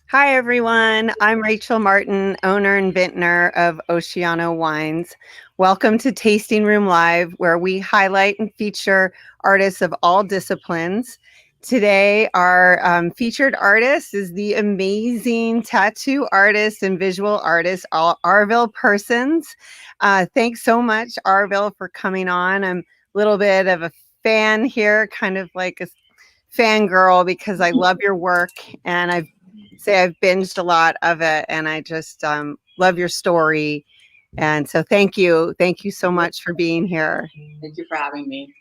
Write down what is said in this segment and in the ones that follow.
Hi, everyone. I'm Rachel Martin, owner and vintner of Oceano Wines. Welcome to Tasting Room Live, where we highlight and feature artists of all disciplines. Today, our featured artist is the amazing tattoo artist and visual artist, Arville Persons. Thanks so much, Arville, for coming on. I'm a little bit of a fan here, kind of like a fangirl because I love your work and I've binged a lot of it and I just love your story. And so thank you. Thank you so much for being here. Thank you for having me.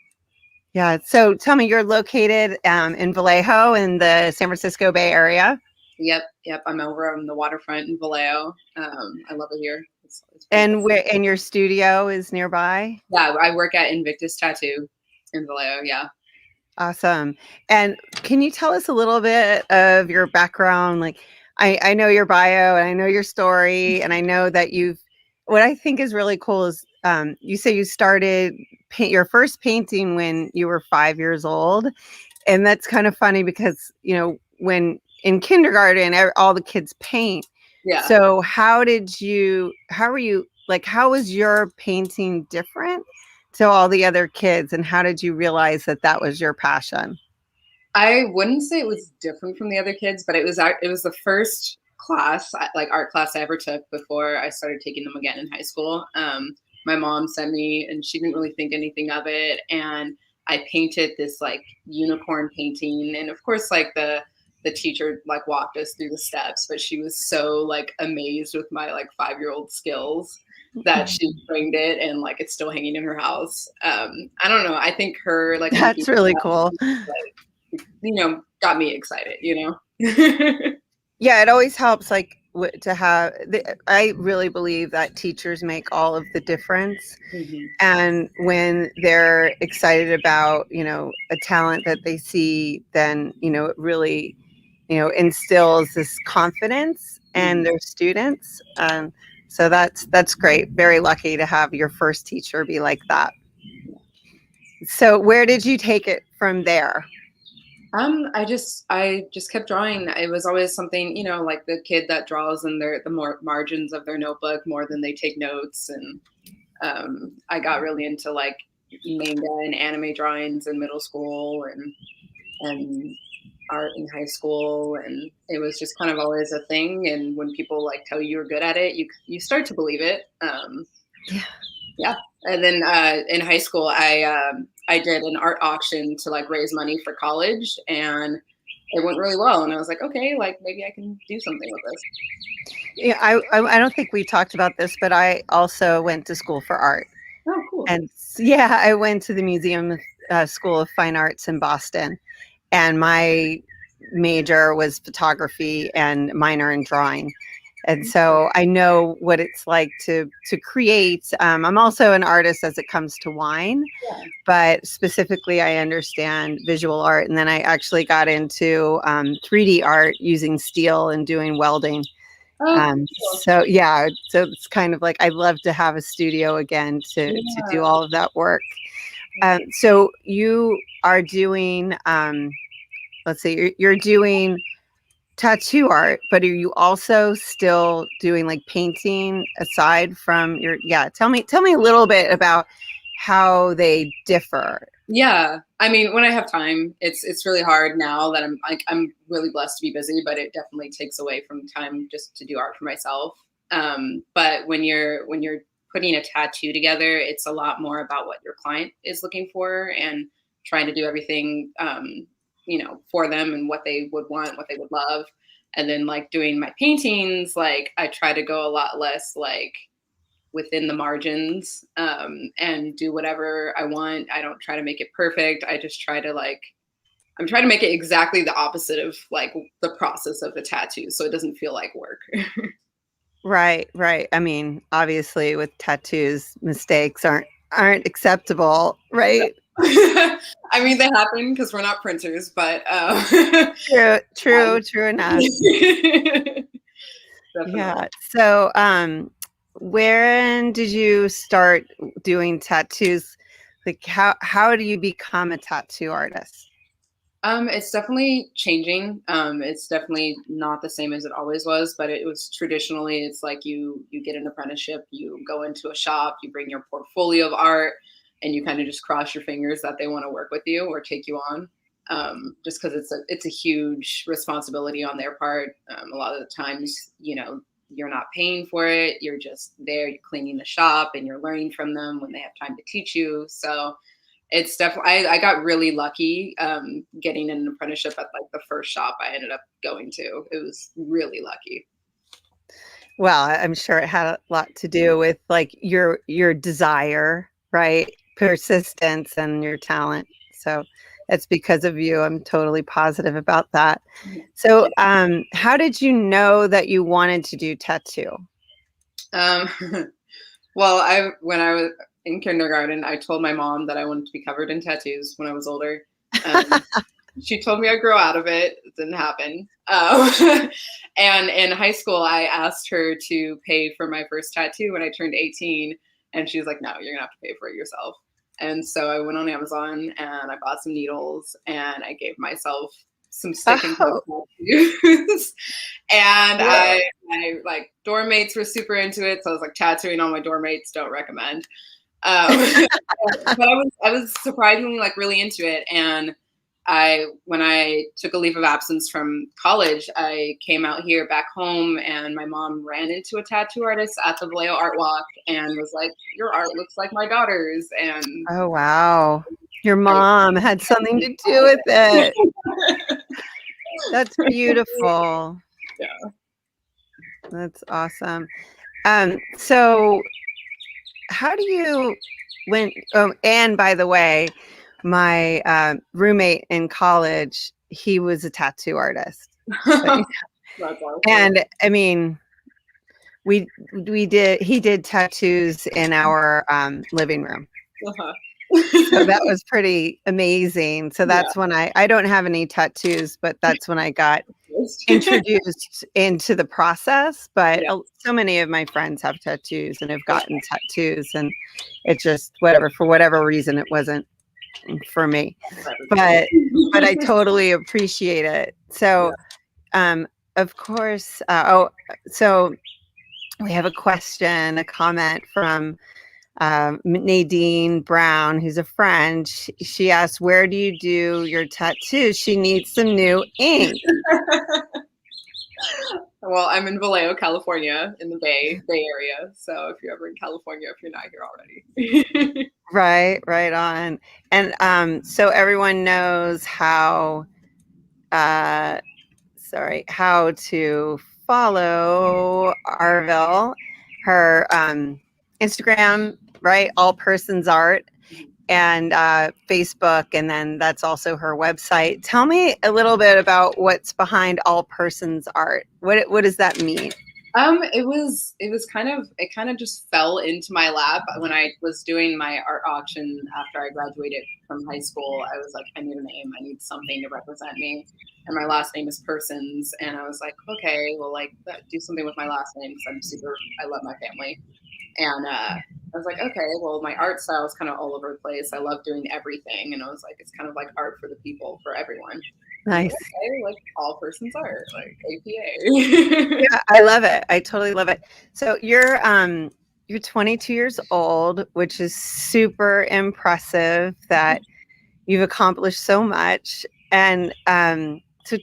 Yeah. So tell me, you're located in Vallejo in the San Francisco Bay Area. Yep. I'm over on the waterfront in Vallejo. I love it here. It's pretty And cool. where and your studio is nearby. Yeah, I work at Invictus Tattoo in Vallejo. Yeah. Awesome. And can you tell us a little bit of your background? Like, I know your bio and I know your story, and I know that what I think is really cool is you say you started your first painting when you were 5 years old. And that's kind of funny because, when in kindergarten, all the kids paint. Yeah. So how were you, like, how was your painting different to all the other kids? And how did you realize that that was your passion? I wouldn't say it was different from the other kids, but it was the first class, like art class I ever took before I started taking them again in high school. My mom sent me, and she didn't really think anything of it, and I painted this like unicorn painting, and of course, like the teacher like walked us through the steps, but she was so like amazed with my like 5-year-old skills that she framed it, and like it's still hanging in her house. I don't know. I think her like That's really cool. got me excited. Yeah, it always helps, like, to have. I really believe that teachers make all of the difference, hmm and when they're excited about a talent that they see, then it really instills this confidence in hmm their students. So that's great. Very lucky to have your first teacher be like that. So where did you take it from there? I just kept drawing. It was always something, like the kid that draws in the more margins of their notebook more than they take notes. And I got really into like manga and anime drawings in middle school and art in high school, and it was just kind of always a thing. And when people like tell you you're good at it, you start to believe it. Yeah. Yeah. And then in high school, I did an art auction to like raise money for college, and it went really well. And I was like, okay, like maybe I can do something with this. Yeah, I don't think we talked about this, but I also went to school for art. Oh, cool. And yeah, I went to the Museum School of Fine Arts in Boston, and my major was photography and minor in drawing. And so I know what it's like to create. I'm also an artist as it comes to wine, Yeah. but specifically, I understand visual art. And then I actually got into 3D art using steel and doing welding. Oh, cool. So yeah, so it's kind of like I'd love to have a studio again to do Yeah. all of that work. So you are doing, let's see, you're doing tattoo art, but are you also still doing like painting aside from your? Yeah, tell me a little bit about how they differ. Yeah. I mean, when I have time, it's really hard now that I'm really blessed to be busy, but it definitely takes away from time just to do art for myself. But when you're putting a tattoo together, it's a lot more about what your client is looking for and trying to do everything for them and what they would want, what they would love. And then like doing my paintings, like I try to go a lot less like within the margins, and do whatever I want. I don't try to make it perfect. I just try to like I'm trying to make it exactly the opposite of like the process of the tattoo, so it doesn't feel like work. Right, right. I mean, obviously, with tattoos, mistakes aren't acceptable, right? I mean, they happen because we're not printers, but True, true, true enough. definitely. Yeah. So, when did you start doing tattoos? Like, how do you become a tattoo artist? It's definitely changing. It's definitely not the same as it always was, but it was traditionally, it's like you get an apprenticeship, you go into a shop, you bring your portfolio of art, and you kind of just cross your fingers that they want to work with you or take you on. Just because it's a huge responsibility on their part. A lot of the times, you're not paying for it. You're just there, you're cleaning the shop, and you're learning from them when they have time to teach you. So it's definitely, I got really lucky getting an apprenticeship at like the first shop I ended up going to. It was really lucky. Well, I'm sure it had a lot to do with like your desire, right? Persistence and your talent. So that's because of you. I'm totally positive about that. So, how did you know that you wanted to do tattoo? Um, well, when I was in kindergarten, I told my mom that I wanted to be covered in tattoos when I was older. She told me I'd grow out of it. It didn't happen. And in high school, I asked her to pay for my first tattoo when I turned 18. And she was like, no, you're going to have to pay for it yourself. And so I went on Amazon and I bought some needles and I gave myself some stick and poke tattoos. And I like dorm mates were super into it. So I was like, tattooing on my dorm mates, don't recommend. But I was surprisingly like really into it. And when I took a leave of absence from college, I came out here back home and my mom ran into a tattoo artist at the Vallejo Art Walk and was like, your art looks like my daughter's. And oh, wow. Your mom had something to do with it. That's beautiful. Yeah. That's awesome. So how do you and by the way, my roommate in college, he was a tattoo artist. So, and I mean, he did tattoos in our living room. So that was pretty amazing. So that's when I don't have any tattoos, but that's when I got introduced into the process. But so many of my friends have tattoos and have gotten tattoos, and it just for whatever reason it wasn't for me. But I totally appreciate it. So of course, so we have a comment from Nadine Brown, who's a friend. She asked, where do you do your tattoos? She needs some new ink. Well, I'm in Vallejo, California, in the Bay Area. So if you're ever in California, if you're not here already. Right on. And so everyone knows how to follow Arville, her Instagram, right? All Persons Art, and Facebook, and then that's also her website. Tell me a little bit about what's behind All Persons Art. What does that mean? It kind of just fell into my lap when I was doing my art auction after I graduated from high school. I was like, I need a name. I need something to represent me. And my last name is Persons. And I was like, okay, well, like do something with my last name because I love my family. And I was like, okay, well, my art style is kind of all over the place. I love doing everything. And I was like, it's kind of like art for the people, for everyone. Nice. Okay, like All Persons Art, like APA. Yeah, I love it. I totally love it. So you're 22 years old, which is super impressive that you've accomplished so much. And so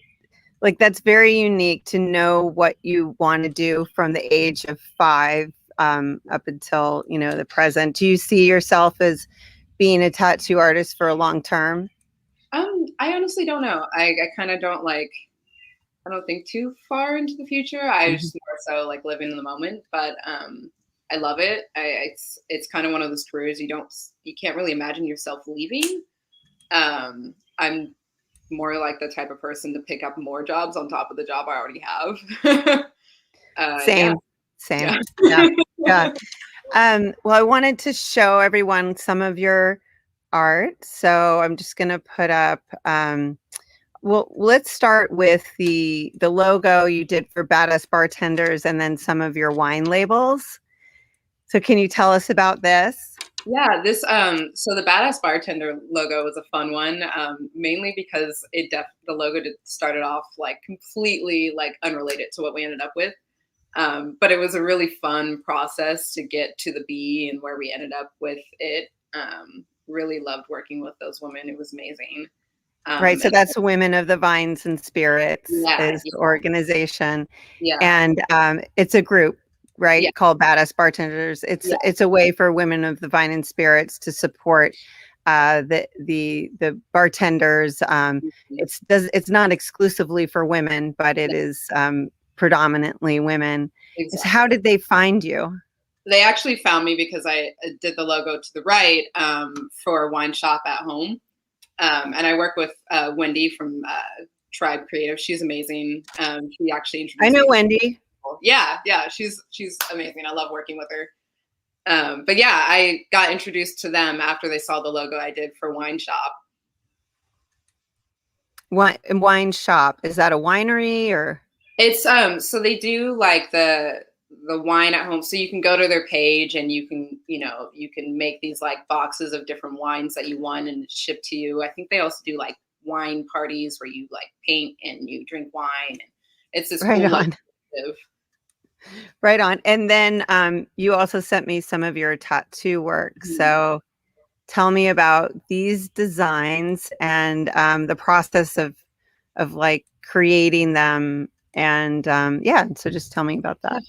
like that's very unique to know what you want to do from the age of 5 up until the present. Do you see yourself as being a tattoo artist for a long term? I honestly don't know. I kind of don't I don't think too far into the future. I just more so like living in the moment, but I love it. It's kind of one of those careers you can't really imagine yourself leaving. I'm more like the type of person to pick up more jobs on top of the job I already have. Same. Yeah. Well, I wanted to show everyone some of your art, so I'm just going to put up. Well, let's start with the logo you did for Badass Bartenders, and then some of your wine labels. So, can you tell us about this? Yeah, this so the Badass Bartender logo was a fun one, mainly because the logo started off like completely like unrelated to what we ended up with. But it was a really fun process to get to the B and where we ended up with it. Really loved working with those women. It was amazing. Right. So And that's Women of the Vines and Spirits yeah, is the organization. yeah, And it's a group, yeah, right, called Badass Bartenders. It's yeah, it's a way for women of the vine and spirits to support the bartenders. mhm, It's not exclusively for women, but it yeah, is predominantly women. So how exactly. did they find you? They actually found me because I did the logo to the right for Wine Shop at Home. And I work with Wendy from Tribe Creative. She's amazing. She actually I introduced know me to Wendy. people. Yeah, yeah, she's amazing. I love working with her. But yeah, I got introduced to them after they saw the logo I did for Wine Shop. Wine shop. Is that a winery or? It's so they do like the wine at home. So you can go to their page and you can make these like boxes of different wines that you want and it's shipped to you. I think they also do like wine parties where you like paint and you drink wine. And it's this Right cool like on. initiative. Right on. And then you also sent me some of your tattoo work. Mhm. So tell me about these designs and the process of like creating them. And yeah, so just tell me about Yeah. that.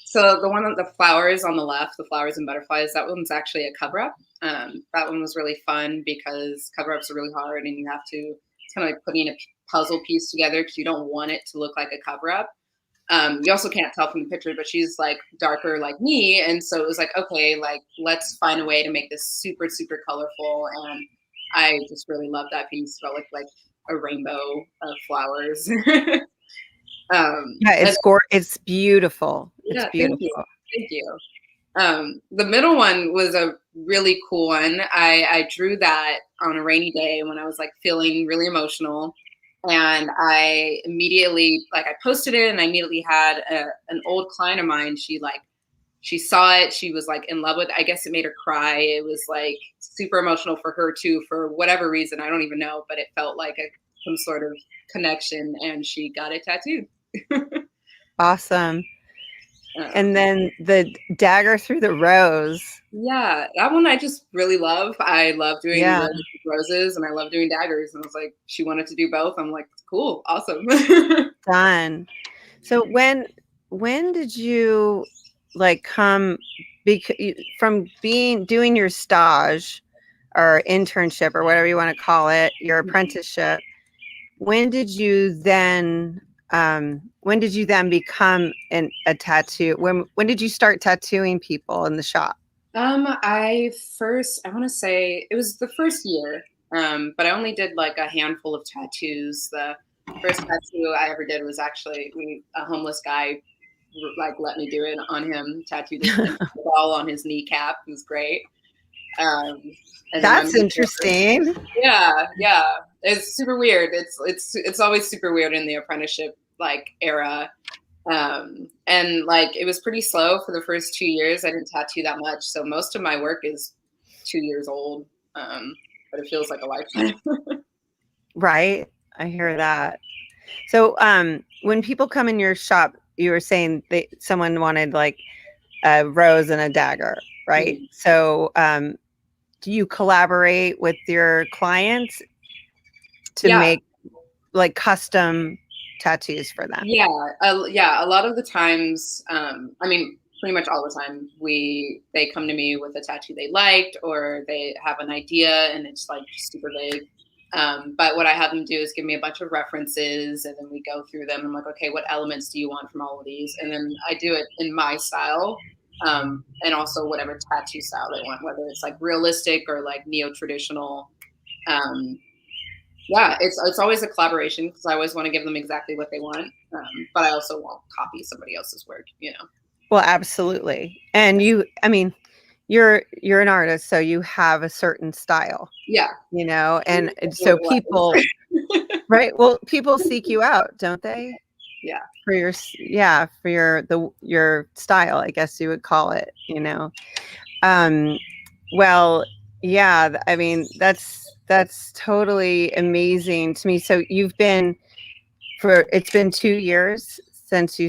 So the one on the flowers on the left, the flowers and butterflies, that one's actually a cover up. That one was really fun because cover ups are really hard and you have to, it's kind of like putting a puzzle piece together because you don't want it to look like a cover up. You also can't tell from the picture, but she's like darker like me. And so it was like, okay, like let's find a way to make this super, super colorful. And I just really love that piece. Felt like a rainbow of flowers. Yeah, And it's beautiful. It's yeah, thank you. beautiful. Thank you. The middle one was a really cool one. I drew that on a rainy day when I was like feeling really emotional. And I immediately like I posted it and I immediately had an old client of mine. She saw it. She was like in love with it. I guess it made her cry. It was like super emotional for her too, for whatever reason. I don't even know, but it felt like some sort of connection and she got it tattooed. Awesome. And Um, then the dagger through the rose. Yeah, that one I just really love. I love doing Yeah, roses and I love doing daggers. And I was like, she wanted to do both. I'm like, cool, awesome. done. So when did you like come from being doing your stage or internship or whatever you want to call it, your apprenticeship? When did you then become a tattoo? When did you start tattooing people in the shop? I want to say it was the first year, but I only did like a handful of tattoos. The first tattoo I ever did was actually a homeless guy like let me do it on him, tattooed his ball on his kneecap. It was great. Um, and then my That's mentor, interesting. yeah, yeah. It's super weird. It's always super weird in the apprenticeship like era. And like it was pretty slow for the first 2 years. I didn't tattoo that much, so most of my work is 2 years old. But it feels like a lifetime. Right. I hear that. So when people come in your shop, you were saying someone wanted like a rose and a dagger, right? Mhm. So do you collaborate with your clients to Yeah, make like custom tattoos for them? yeah, yeah. A lot of the times, I mean, pretty much all the time, they come to me with a tattoo they liked, or they have an idea, and it's like super vague. But what I have them do is give me a bunch of references, and then we go through them. I'm like, okay, what elements do you want from all of these? And then I do it in my style, and also whatever tattoo style they want, whether it's like realistic or like neo traditional. Um, yeah, it's always a collaboration because I always want to give them exactly what they want, but I also won't copy somebody else's work. You know. Well, absolutely. And I mean, you're an artist, so you have a certain style, Yeah. and so people, right? Well, people seek you out, don't they? Yeah. For for your style, I guess you would call it. Um, Well, yeah, I mean, that's totally amazing to me. So it's been 2 years since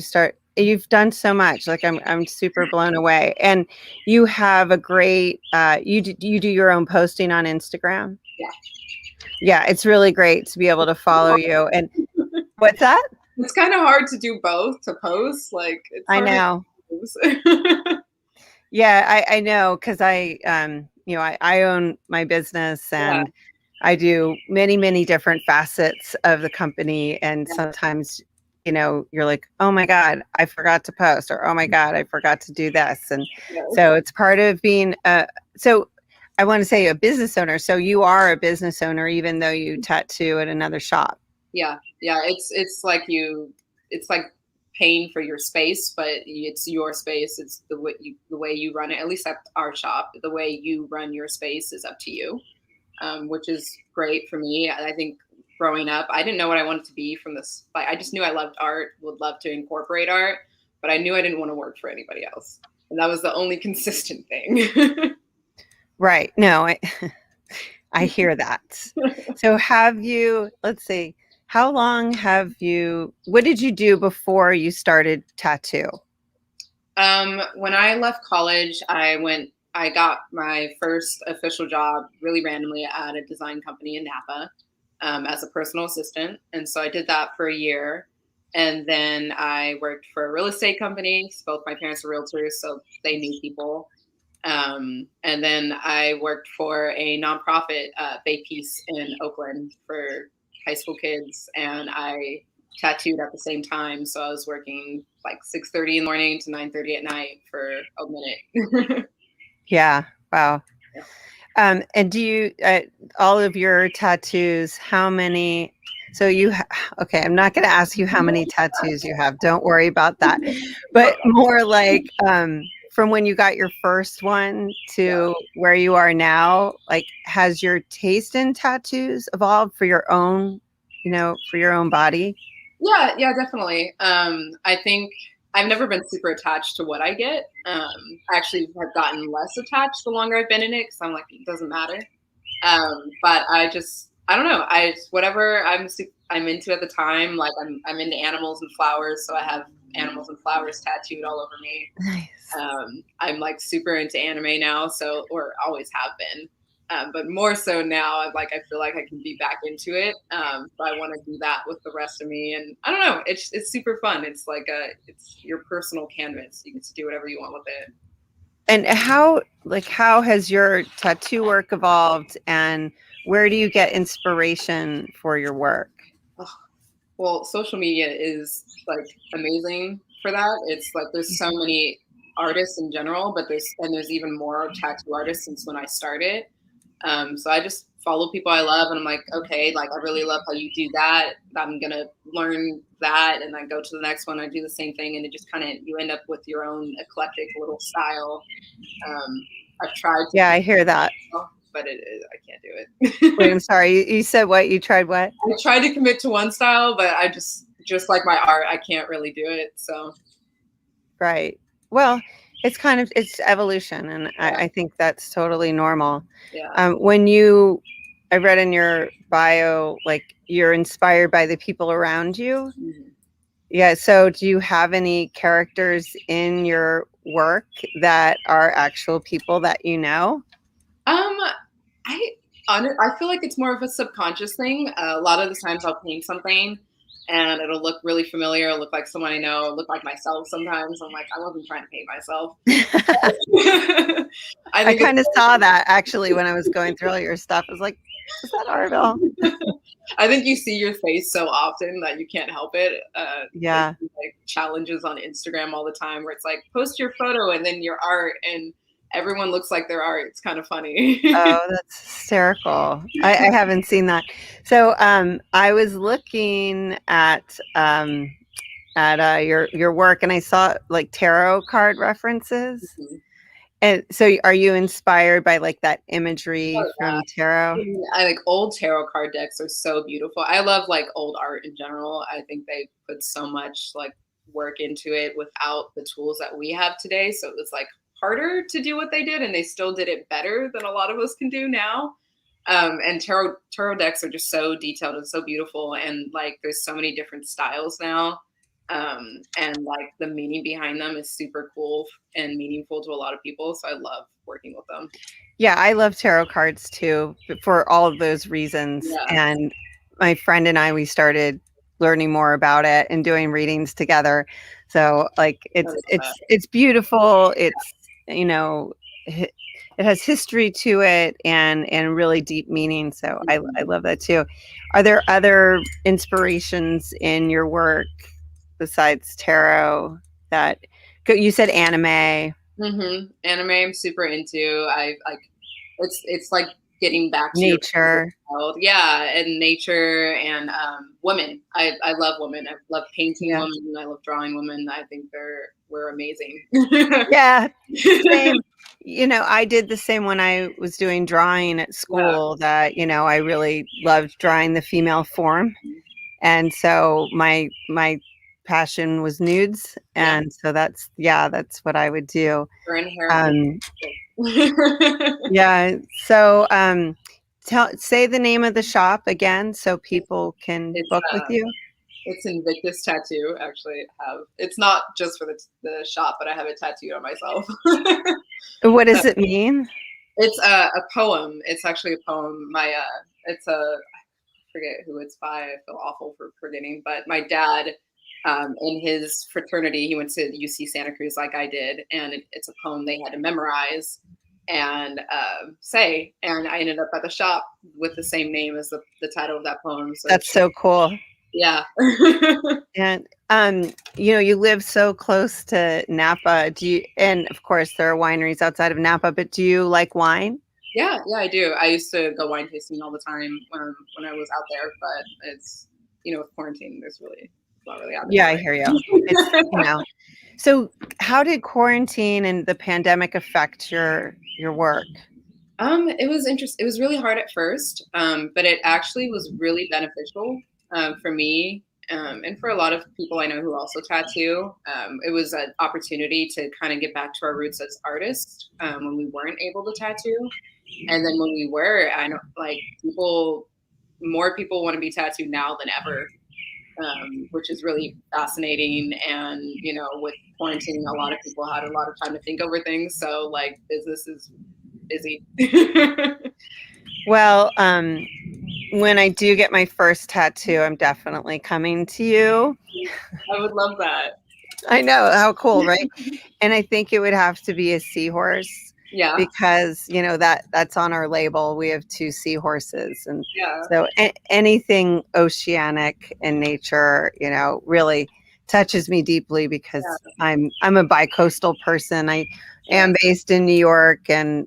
you've done so much. Like I'm super blown away. And you have a great you do your own posting on Instagram? Yeah. Yeah, it's really great to be able to follow you. And what's that? It's kind of hard to do both to post. Like it's I hard to know. choose. Yeah, I know because I own my business Yeah. and I do many, many different facets of the company. And Yeah. sometimes, you're like, oh my God, I forgot to post, or oh my God, I forgot to do this. And Yeah. so it's part of being so I want to say a business owner. So you are a business owner, even though you tattoo at another shop. Yeah. Yeah. It's like paying for your space, but it's your space. It's the way you run it. At least at our shop, the way you run your space is up to you, which is great for me. I think growing up, I didn't know what I wanted to be from this. Like, I just knew I loved art, would love to incorporate art, but I knew I didn't want to work for anybody else, and that was the only consistent thing. Right. No, I hear that. So let's see, what did you do before you started tattoo? When I left college, I got my first official job really randomly at a design company in Napa, as a personal assistant. And so I did that for a year. And then I worked for a real estate company. Both my parents are realtors, so they knew people. And then I worked for a nonprofit bake piece in Oakland for high school kids, and I tattooed at the same time. So I was working like 6:30 in the morning to 9:30 at night for a minute. Yeah. Wow. Yeah. And do you, all of your tattoos, how many? So okay, I'm not going to ask you how many tattoos you have. Don't worry about that. But more like from when you got your first one Yeah. to where you are now, like has your taste in tattoos evolved for your own, for your own body? Yeah, yeah, definitely. I think I've never been super attached to what I get. I actually have gotten less attached the longer I've been in it because I'm like, it doesn't matter. But I don't know. Whatever I'm into at the time. Like I'm into animals and flowers, so I have animals and flowers tattooed all over me. Nice. I'm like super into anime now, or always have been. But more so now, I feel like I can be back into it. So I want to do that with the rest of me, and I don't know. It's super fun. It's your personal canvas. You get to do whatever you want with it. And how has your tattoo work evolved, and where do you get inspiration for your work? Oh, well, social media is like amazing for that. It's like there's so many artists in general, but there's even more tattoo artists since when I started. So I just follow people I love, and I'm like, okay, like I really love how you do that. I'm gonna learn that, and then go to the next one. I do the same thing, and it just kind of you end up with your own eclectic little style. I've tried to, Yeah, I hear that. but I can't do Wait, it. I'm sorry. You said what? You tried what? I tried to commit to one style, but I just like my art, I can't really do it. So Right. Well, it's evolution, and yeah, I think that's totally normal. yeah. I read in your bio, like you're inspired by the people around you. Mhm. Yeah. So, do you have any characters in your work that are actual people that you know? Um, I I feel like it's more of a subconscious thing. A lot of the times I'll paint something and it'll look really familiar, it'll look like someone I know, look like myself sometimes. I'm like, I wasn't trying to paint myself. I I think kind of saw that actually when I was going through all your stuff. I was like, is that Arville? I think you see your face so often that you can't help it. There's Yeah. like challenges on Instagram all the time where it's like post your photo and then your art, and everyone looks like their art. It's kind of funny. Oh, that's hysterical. I haven't seen that. So I was looking at your work, and I saw like tarot card references. And so are you inspired by like that imagery Oh, yeah. from tarot? I like old tarot card decks are so beautiful. I love like old art in general. I think they put so much like work into it without the tools that we have today. So it was like harder to do what they did, and they still did it better than a lot of us can do now. And tarot decks are just so detailed and so beautiful, and like there's so many different styles now. And like the meaning behind them is super cool and meaningful to a lot of people. So I love working with them. Yeah, I love tarot cards too for all of those reasons. Yeah. And my friend and I, we started learning more about it and doing readings together. So like it's beautiful. It's, you know, it has history to it and really deep meaning. So I love that too. Are there other inspirations in your work besides tarot that you said anime? Anime I'm super into. I like it's like getting back to your Nature. child. Yeah, and nature and women. I love women. I love painting Yeah. women. I love drawing women. I think we're amazing. Yeah, same. You know, I did the same when I was doing drawing at Yeah. school, that, you know, I really loved drawing the female form. And so my passion was nudes. Yeah. And so that's what I would do. We're inherently. Um, yeah. So say the name of the shop again so people can It's book with you. It's Invictus Tattoo. Actually, it's not just for the shop, but I have it tattooed on myself. What does it mean? It's a poem. It's actually a poem. It's I forget who it's by. I feel awful for forgetting, but my dad, in his fraternity, he went to UC Santa Cruz like I did, and it's a poem they had to memorize and say. And I ended up at the shop with the same name as the title of that poem. So That's so cool. yeah. And you know, you live so close to Napa. And of course there are wineries outside of Napa, but do you like wine? Yeah, I do. I used to go wine tasting all the time when I was out there, but it's with quarantine, it's not really happening. Yeah, I hear you. It's, you know. So how did quarantine and the pandemic affect your work? It was interesting. It was really hard at first, but it actually was really beneficial for me and for a lot of people I know who also tattoo. It was an opportunity to kind of get back to our roots as artists when we weren't able to tattoo, and then when we were, I know like more people want to be tattooed now than ever, which is really fascinating. And with quarantine, a lot of people had a lot of time to think over things, so like business is busy. Well, when I do get my first tattoo, I'm definitely coming to you. I would love that. I know, how cool, right? And I think it would have to be a seahorse. Yeah. Because that's on our label. We have 2 seahorses, and Yeah. so anything oceanic in nature, really touches me deeply because I'm a bi-coastal person. I am based in New York, and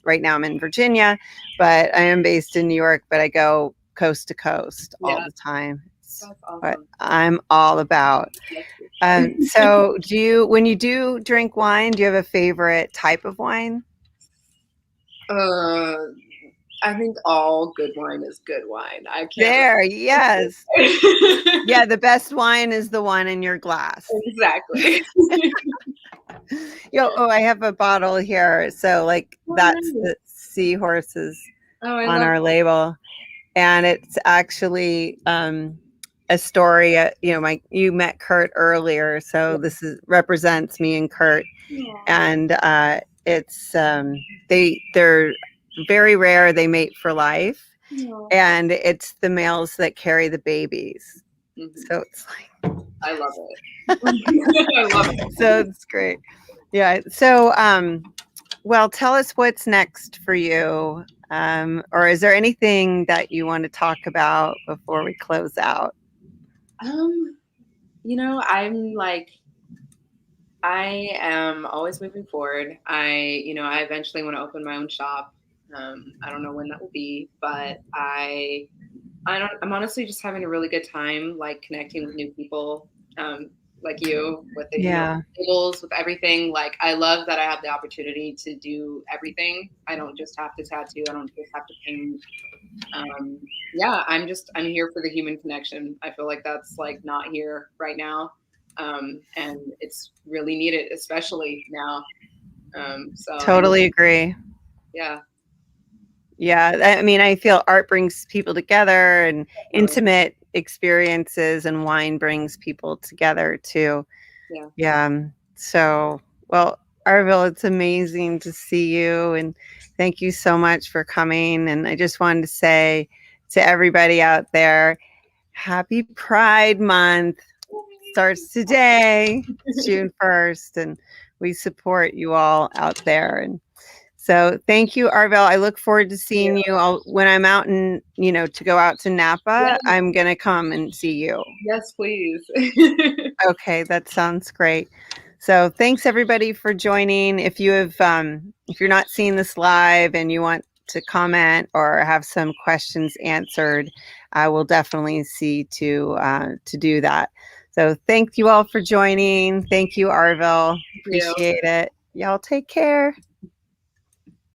right now I'm in Virginia, but I am based in New York, but I go coast to coast all the time. That's awesome. What I'm all about. So when you do drink wine, do you have a favorite type of wine? I think all good wine is good wine. I can't. There, yes. Yeah, the best wine is the one in your glass. Exactly. I have a bottle here. So that's the seahorses on our label. And it's actually a story. You met Kurt earlier, so this represents me and Kurt. And it's they're very rare. They mate for life. And it's the males that carry the babies. So it's like, I love it. I love it. So it's great. Yeah. So well, tell us what's next for you. Or is there anything that you want to talk about before we close out? I am always moving forward. I eventually want to open my own shop. I don't know when that will be, but I'm honestly just having a really good time, like connecting with new people, like you, with the tables, with everything. Like I love that I have the opportunity to do everything. I don't just have to tattoo. I don't just have to paint. I'm here for the human connection. I feel like that's like not here right now, and it's really needed, especially now. So Totally agree. yeah. Yeah, I mean, I feel art brings people together and Totally. intimate experiences, and wine brings people together too. Yeah. Yeah. So, well, Arville, it's amazing to see you, and thank you so much for coming. And I just wanted to say to everybody out there, happy Pride Month. Starts today, June 1st, and we support you all out there. And so thank you, Arville. I look forward to seeing you. When I'm out and, to go out to Napa, Yes, I'm going to come and see you. yes, please. Okay, that sounds great. So thanks everybody for joining. If you're not seeing this live and you want to comment or have some questions answered, I will definitely see to do that. So thank you all for joining. Thank you, Arville. Thank you. Appreciate it. Y'all take care.